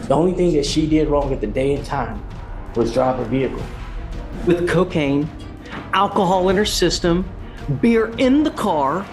The only thing that she did wrong at the day and time was drive a vehicle. With cocaine, alcohol in her system, beer in the car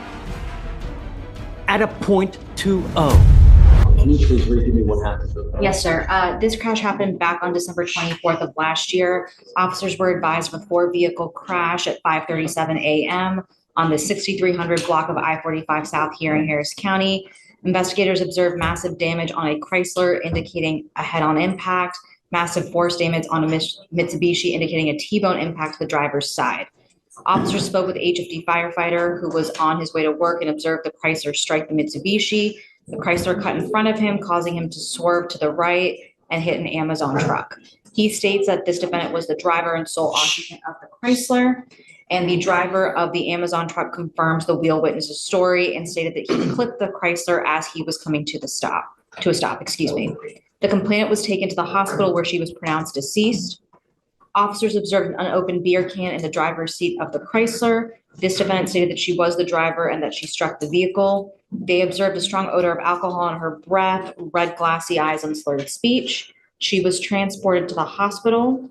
at a .20. Can you please read me what happened? Yes, sir. This crash happened back on December 24th of last year. Officers were advised of a four-vehicle crash at 5:37 a.m. on the 6300 block of I-45 South here in Harris County. Investigators observed massive damage on a Chrysler, indicating a head-on impact, massive force damage on a Mitsubishi, indicating a T-bone impact to the driver's side. Officers spoke with a HFD firefighter who was on his way to work and observed the Chrysler strike the Mitsubishi. The Chrysler cut in front of him, causing him to swerve to the right and hit an Amazon truck. He states that this defendant was the driver and sole occupant of the Chrysler, and the driver of the Amazon truck confirms the wheel witness's story and stated that he clipped the Chrysler as he was coming to a stop. The complainant was taken to the hospital where she was pronounced deceased. Officers observed an unopened beer can in the driver's seat of the Chrysler. This defendant stated that she was the driver and that she struck the vehicle. They observed a strong odor of alcohol in her breath, red glassy eyes, and slurred speech. She was transported to the hospital,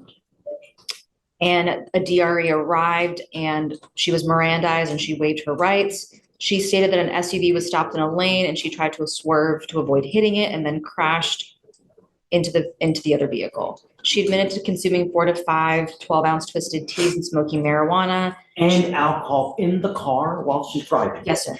and a DRE arrived, and she was Mirandized and she waived her rights. She stated that an SUV was stopped in a lane and she tried to swerve to avoid hitting it and then crashed into the other vehicle. She admitted to consuming 4 to 5 12-ounce twisted teas and smoking marijuana. And alcohol in the car while she's driving? Yes, sir.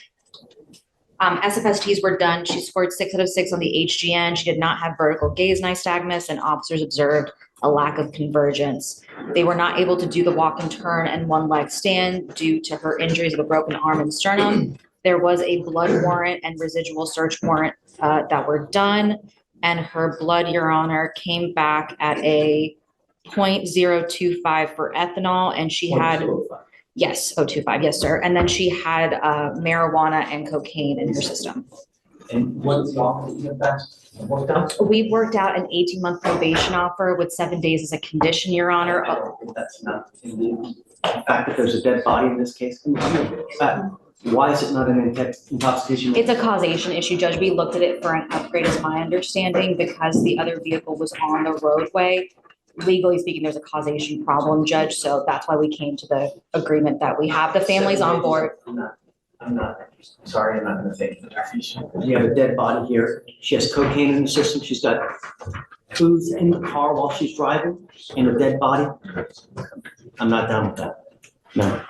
SFSTs were done. She scored 6 out of 6 on the HGN. She did not have vertical gaze nystagmus, and officers observed a lack of convergence. They were not able to do the walk and turn and one leg stand due to her injuries of a broken arm and sternum. There was a blood warrant and residual search warrant that were done, and her blood, Your Honor, came back at a .025 for ethanol, and she had, yes, 0.25, yes, sir. And then she had marijuana and cocaine in her system. And what's the offer that you worked out? We worked out an 18-month probation offer with 7 days as a condition, Your Honor. I don't think that's enough. The fact that there's a dead body in this case, why is it not an intoxication? It's a causation issue, Judge. We looked at it for an upgrade, is my understanding, because the other vehicle was on the roadway. Legally speaking, there's a causation problem, Judge, so that's why we came to the agreement that we have the families on board. I'm not sorry, I'm not gonna take the You have a dead body here. She has cocaine in the system. She's got booze in the car while she's driving and a dead body. I'm not down with that. No,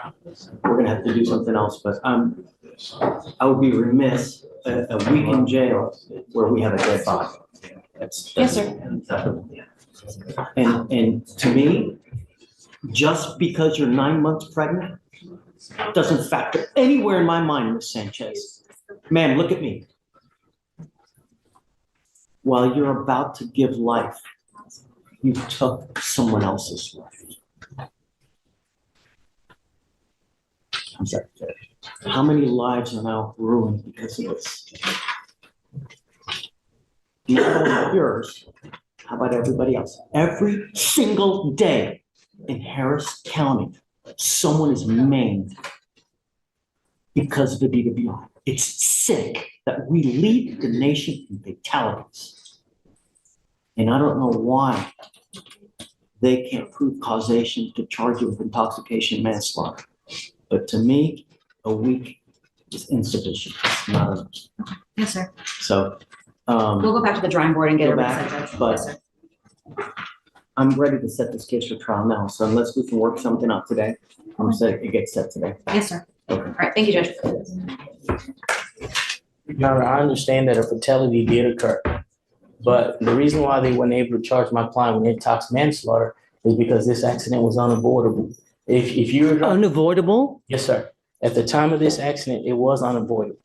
we're gonna have to do something else, but I would be remiss a week in jail where we have a dead body. Yes, sir. And to me, just because you're 9 months pregnant doesn't factor anywhere in my mind, Ms. Sanchez. Ma'am, look at me. While you're about to give life, you took someone else's life. I'm sorry. How many lives are now ruined because of this? Not only yours, how about everybody else? Every single day in Harris County, someone is maimed because of the DWI. It's sick that we lead the nation in fatalities. And I don't know why they can't prove causation to charge you with intoxication manslaughter. But to me, a week is insufficient. It's not enough. Yes, sir. So We'll go back to the drawing board and get go it back, reset, Judge. but Yes, sir. I'm ready to set this case for trial now. So unless we can work something out today, I'm saying it gets set today. Yes, sir. Okay. All right, thank you, Judge. Your Honor, I understand that a fatality did occur, but the reason why they weren't able to charge my client with intox manslaughter is because this accident was unavoidable. If you were Unavoidable? yes, sir. At the time of this accident, it was unavoidable.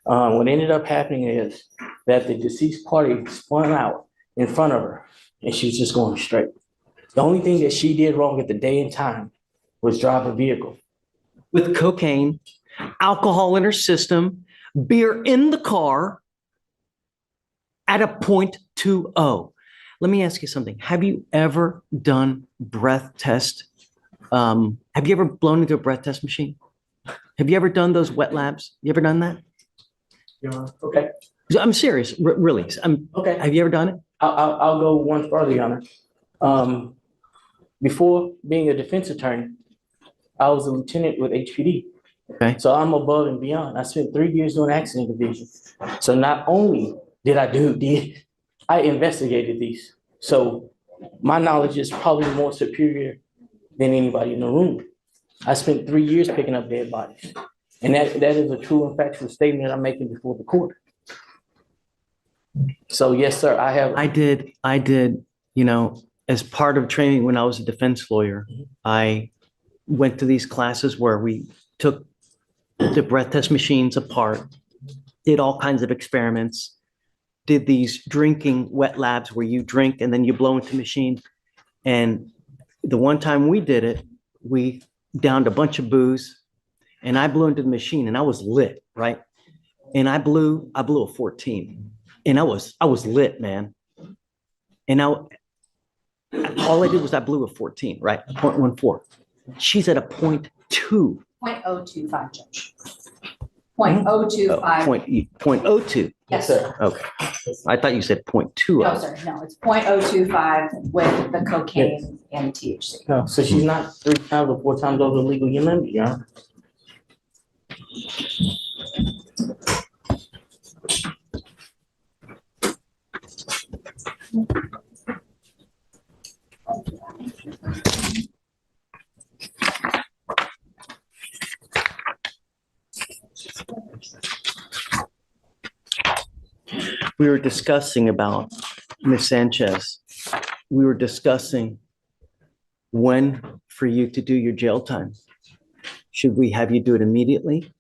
What ended up happening is that the deceased party spun out in front of her, and she was just going straight. The only thing that she did wrong at the day and time was drive a vehicle. With cocaine, alcohol in her system, beer in the car at a .20. Let me ask you something. Have you ever done breath test? Have you ever blown into a breath test machine? Have you ever done those wet labs? You ever done that? Your Honor, okay. I'm serious, really. Okay. Have you ever done it? I'll go one further, Your Honor. Before being a defense attorney, I was a lieutenant with HPD. Okay. So I'm above and beyond. I spent 3 years doing accident division. So not only did I investigated these. So my knowledge is probably more superior than anybody in the room. I spent 3 years picking up dead bodies. And that is a true and factual statement I'm making before the court. So yes, sir, I have. I did, you know, as part of training when I was a defense lawyer, I went to these classes where we took the breath test machines apart, did all kinds of experiments, did these drinking wet labs where you drink and then you blow into machine. And the one time we did it, we downed a bunch of booze and I blew into the machine and I was lit, right? And I blew a 14 and I was lit, man. And all I did was I blew a 14, right? 0.14. She's at a 0.2. 0.025, Judge. 0.025. 0.02. Yes, sir. Okay. I thought you said 0.2. No, sir, no, it's 0.025 with the cocaine and THC. No, so she's not 3 times or 4 times over the legal limit, yeah. We were discussing about Ms. Sanchez. We were discussing when for you to do your jail time. Should we have you do it immediately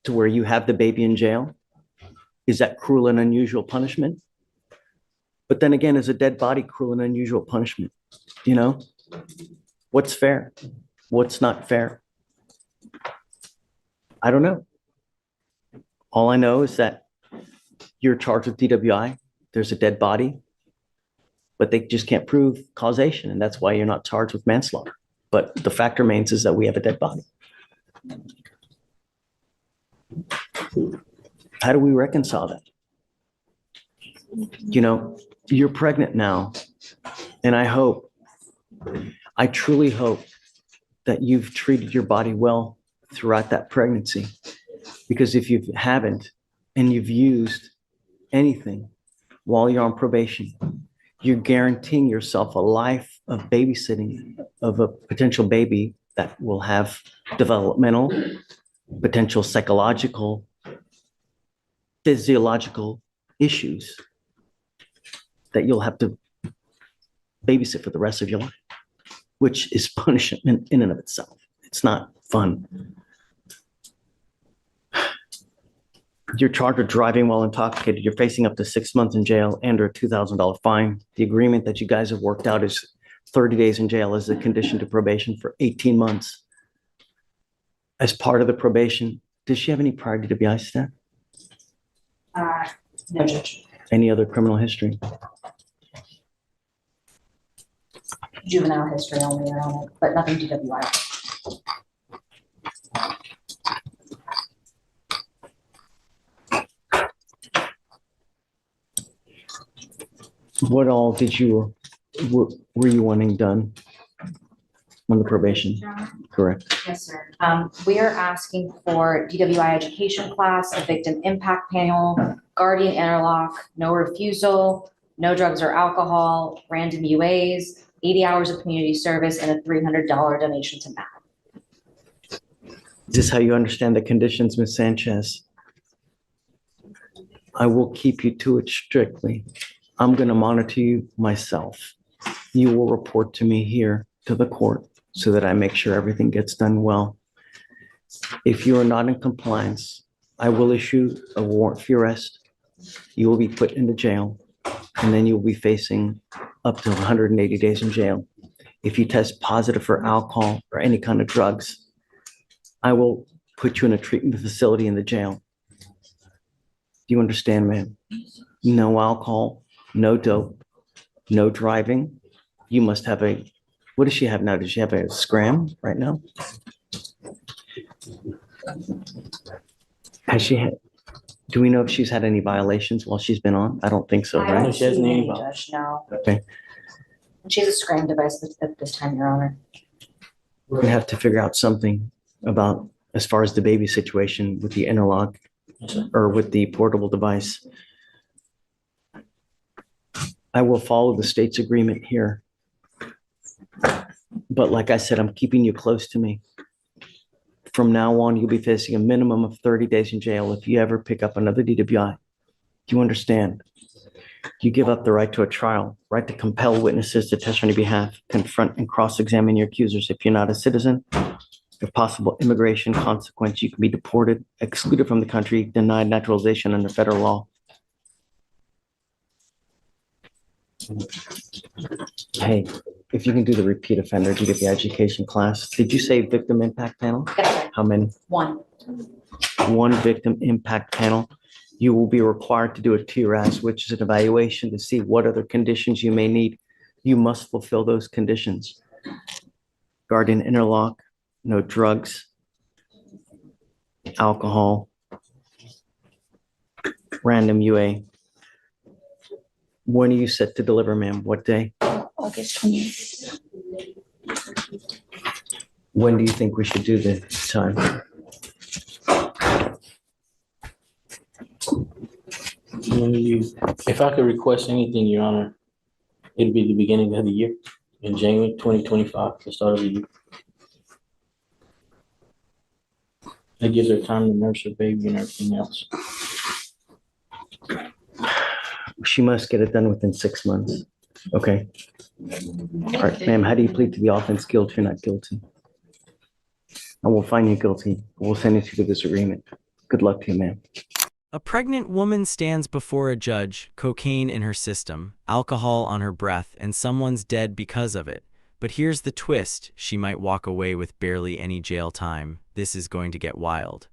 to where you have the baby in jail? Is that cruel and unusual punishment? But then again, is a dead body cruel and unusual punishment? You know, what's fair? What's not fair? I don't know. All I know is that you're charged with DWI. There's a dead body, but they just can't prove causation. And that's why you're not charged with manslaughter. But the fact remains is that we have a dead body. How do we reconcile that? You know, you're pregnant now, and I truly hope that you've treated your body well throughout that pregnancy. Because if you haven't, and you've used anything while you're on probation, you're guaranteeing yourself a life of babysitting of a potential baby that will have developmental, potential psychological, physiological issues that you'll have to babysit for the rest of your life, which is punishment in and of itself. It's not fun. You're charged with driving while intoxicated. You're facing up to 6 months in jail and or a $2,000 fine. The agreement that you guys have worked out is 30 days in jail as a condition to probation for 18 months. As part of the probation, does she have any prior DWI staff? No, Judge. Any other criminal history? Juvenile history only, Your Honor, but nothing DWI. What all were you wanting done on the probation? Correct. Yes, sir. We are asking for DWI education class, a victim impact panel, guardian interlock, no refusal, no drugs or alcohol, random UAs, 80 hours of community service, and a $300 donation to MAP. Is this how you understand the conditions, Ms. Sanchez? I will keep you to it strictly. I'm going to monitor you myself. You will report to me here to the court so that I make sure everything gets done well. If you are not in compliance, I will issue a warrant for your arrest. You will be put into jail, and then you'll be facing up to 180 days in jail. If you test positive for alcohol or any kind of drugs, I will put you in a treatment facility in the jail. Do you understand, ma'am? No alcohol, no dope, no driving. You must have what does she have now? Does she have a scram right now? Has she had, Do we know if she's had any violations while she's been on? I don't think so, I right? don't She hasn't see any any, problem. Judge, no. Okay. She has a screen device at this time, Your Honor. We're gonna have to figure out something about as far as the baby situation with the interlock Yes, sir. or with the portable device. I will follow the state's agreement here. But like I said, I'm keeping you close to me. From now on, you'll be facing a minimum of 30 days in jail if you ever pick up another DWI. Do you understand? You give up the right to a trial, right to compel witnesses to testify on your behalf, confront and cross-examine your accusers. If you're not a citizen, if possible immigration consequence, you can be deported, excluded from the country, denied naturalization under federal law. Hey, if you can do the repeat offender, do you get the education class? Did you say victim impact panel? Yes, sir. How many? One. One victim impact panel. You will be required to do a TRAS, which is an evaluation to see what other conditions you may need. You must fulfill those conditions. Guardian interlock, no drugs, alcohol, random UA. When are you set to deliver, ma'am? What day? August 28th. When do you think we should do the time? If I could request anything, Your Honor, it'd be the beginning of the year, in January 2025, the start of the year. That gives her time to nurse her baby and everything else. She must get it done within 6 months. Okay. All right, ma'am, how do you plead to the offense, guilty or not guilty? I will find you guilty. We'll send you to the disagreement. Good luck to you, ma'am. A pregnant woman stands before a judge, cocaine in her system, alcohol on her breath, and someone's dead because of it. But here's the twist: she might walk away with barely any jail time. This is going to get wild.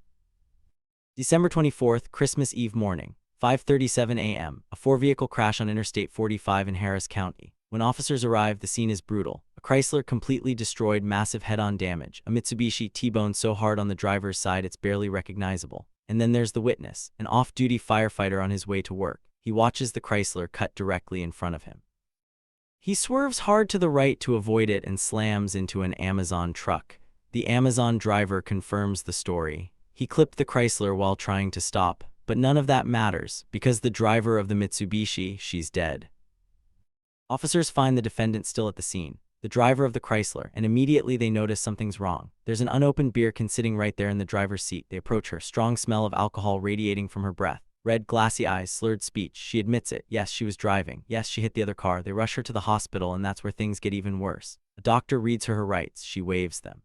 December 24th, Christmas Eve morning, 5:37 a.m., a four-vehicle crash on Interstate 45 in Harris County. When officers arrive, the scene is brutal. A Chrysler completely destroyed, massive head-on damage. A Mitsubishi T-boned so hard on the driver's side it's barely recognizable. And then there's the witness, an off-duty firefighter on his way to work. He watches the Chrysler cut directly in front of him. He swerves hard to the right to avoid it and slams into an Amazon truck. The Amazon driver confirms the story. He clipped the Chrysler while trying to stop, but none of that matters because the driver of the Mitsubishi, she's dead. Officers find the defendant still at the scene, the driver of the Chrysler, and immediately they notice something's wrong. There's an unopened beer can sitting right there in the driver's seat. They approach her, strong smell of alcohol radiating from her breath. Red, glassy eyes, slurred speech. She admits it. Yes, she was driving. Yes, she hit the other car. They rush her to the hospital, and that's where things get even worse. A doctor reads her rights. She waives them.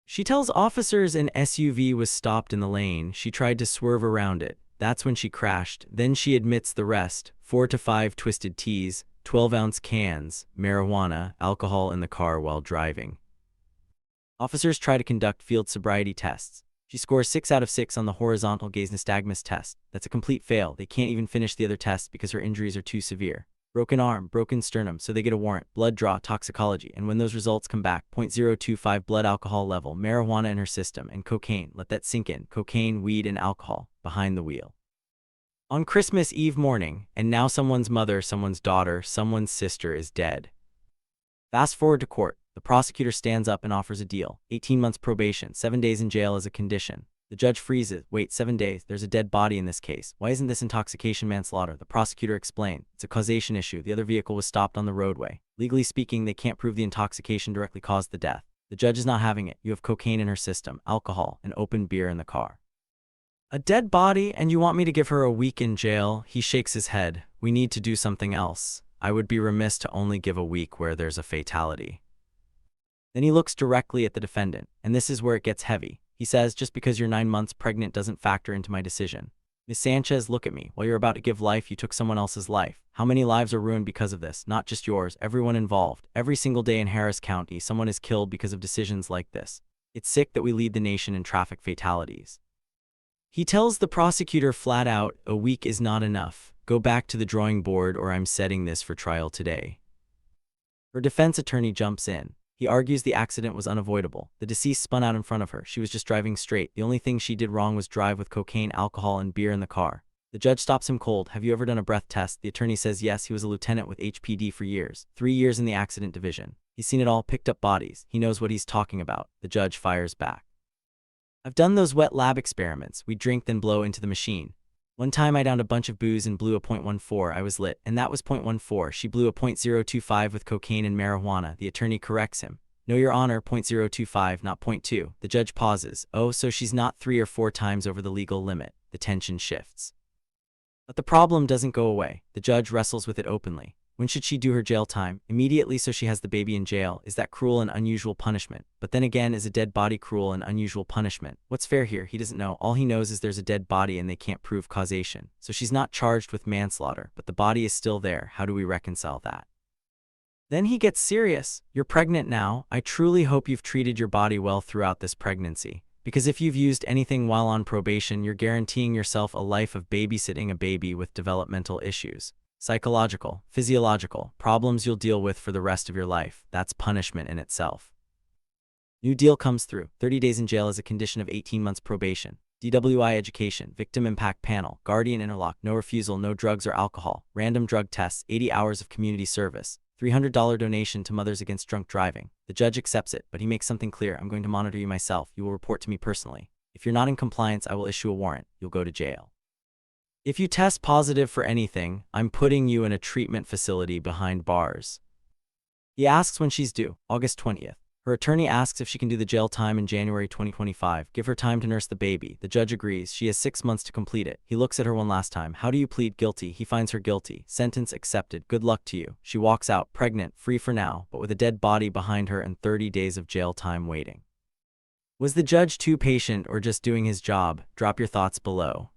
She tells officers an SUV was stopped in the lane. She tried to swerve around it. That's when she crashed. Then she admits the rest. 4 to 5 twisted teas, 12-ounce cans, marijuana, alcohol in the car while driving. Officers try to conduct field sobriety tests. She scores 6 out of 6 on the horizontal gaze nystagmus test. That's a complete fail. They can't even finish the other tests because her injuries are too severe. Broken arm, broken sternum, so they get a warrant, blood draw, toxicology, and when those results come back, 0.025 blood alcohol level, marijuana in her system, and cocaine. Let that sink in. Cocaine, weed, and alcohol behind the wheel. On Christmas Eve morning, and now someone's mother, someone's daughter, someone's sister is dead. Fast forward to court. The prosecutor stands up and offers a deal. 18 months probation, 7 days in jail as a condition. The judge freezes. Wait, 7 days? There's a dead body in this case. Why isn't this intoxication manslaughter? The prosecutor explained. It's a causation issue. The other vehicle was stopped on the roadway. Legally speaking, they can't prove the intoxication directly caused the death. The judge is not having it. You have cocaine in her system, alcohol, and open beer in the car. A dead body, and you want me to give her a week in jail? He shakes his head. We need to do something else. I would be remiss to only give a week where there's a fatality. Then he looks directly at the defendant, and this is where it gets heavy. He says, just because you're 9 months pregnant doesn't factor into my decision. Ms. Sanchez, look at me. While you're about to give life, you took someone else's life. How many lives are ruined because of this? Not just yours, everyone involved. Every single day in Harris County, someone is killed because of decisions like this. It's sick that we lead the nation in traffic fatalities. He tells the prosecutor flat out, a week is not enough. Go back to the drawing board or I'm setting this for trial today. Her defense attorney jumps in. He argues the accident was unavoidable. The deceased spun out in front of her. She was just driving straight. The only thing she did wrong was drive with cocaine, alcohol, and beer in the car. The judge stops him cold. Have you ever done a breath test? The attorney says yes, he was a lieutenant with HPD for years. 3 years in the accident division. He's seen it all, picked up bodies. He knows what he's talking about. The judge fires back. I've done those wet lab experiments. We drink then blow into the machine. One time I downed a bunch of booze and blew a .14. I was lit, and that was .14. She blew a .025 with cocaine and marijuana. The attorney corrects him. No, Your Honor, .025, not .2. The judge pauses. Oh, so she's not 3 or 4 times over the legal limit. The tension shifts. But the problem doesn't go away. The judge wrestles with it openly. When should she do her jail time? Immediately, so she has the baby in jail. Is that cruel and unusual punishment? But then again, is a dead body cruel and unusual punishment? What's fair here? He doesn't know. All he knows is there's a dead body and they can't prove causation. So she's not charged with manslaughter, but the body is still there. How do we reconcile that? Then he gets serious. You're pregnant now. I truly hope you've treated your body well throughout this pregnancy. Because if you've used anything while on probation, you're guaranteeing yourself a life of babysitting a baby with developmental issues. Psychological, physiological, problems you'll deal with for the rest of your life. That's punishment in itself. New deal comes through. 30 days in jail as a condition of 18 months probation. DWI education, victim impact panel, guardian interlock, no refusal, no drugs or alcohol, random drug tests, 80 hours of community service, $300 donation to Mothers Against Drunk Driving. The judge accepts it, but he makes something clear. I'm going to monitor you myself. You will report to me personally. If you're not in compliance, I will issue a warrant. You'll go to jail. If you test positive for anything, I'm putting you in a treatment facility behind bars. He asks when she's due, August 20th. Her attorney asks if she can do the jail time in January 2025. Give her time to nurse the baby. The judge agrees. She has 6 months to complete it. He looks at her one last time. How do you plead guilty? He finds her guilty. Sentence accepted. Good luck to you. She walks out, pregnant, free for now, but with a dead body behind her and 30 days of jail time waiting. Was the judge too patient or just doing his job? Drop your thoughts below.